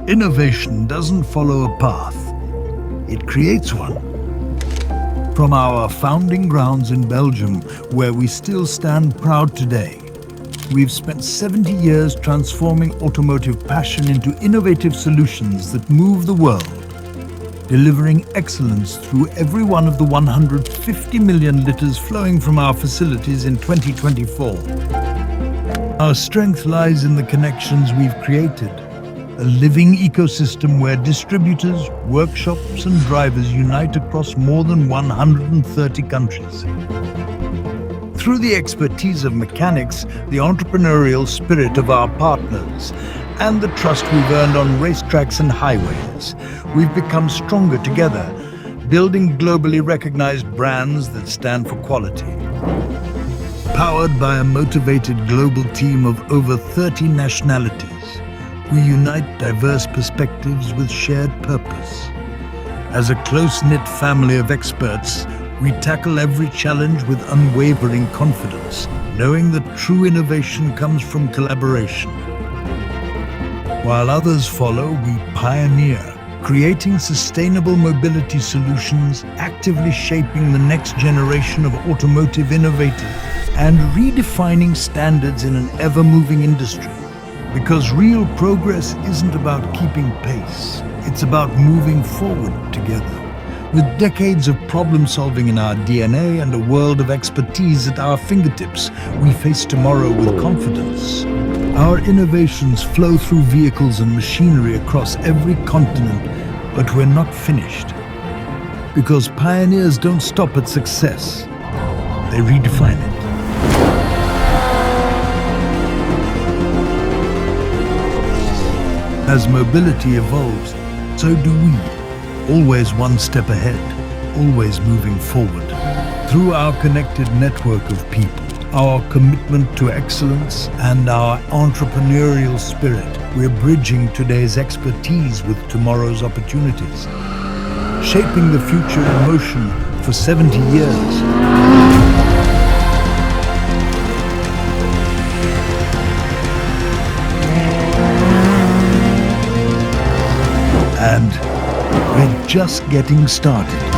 Innovation doesn't follow a path, it creates one. From our founding grounds in Belgium, where we still stand proud today, we've spent 70 years transforming automotive passion into innovative solutions that move the world, delivering excellence through every one of the 150 million liters flowing from our facilities in 2024. Our strength lies in the connections we've created, a living ecosystem where distributors, workshops and drivers unite across more than 130 countries. Through the expertise of mechanics, the entrepreneurial spirit of our partners, and the trust we've earned on racetracks and highways, we've become stronger together, building globally recognized brands that stand for quality. Powered by a motivated global team of over 30 nationalities, we unite diverse perspectives with shared purpose. As a close-knit family of experts, we tackle every challenge with unwavering confidence, knowing that true innovation comes from collaboration. While others follow, we pioneer, creating sustainable mobility solutions, actively shaping the next generation of automotive innovators, and redefining standards in an ever-moving industry. Because real progress isn't about keeping pace, it's about moving forward together. With decades of problem-solving in our DNA and a world of expertise at our fingertips, we face tomorrow with confidence. Our innovations flow through vehicles and machinery across every continent, but we're not finished. Because pioneers don't stop at success, they redefine it. As mobility evolves, so do we. Always one step ahead, always moving forward. Through our connected network of people, our commitment to excellence, and our entrepreneurial spirit, we're bridging today's expertise with tomorrow's opportunities, shaping the future in motion for 70 years. And we're just getting started.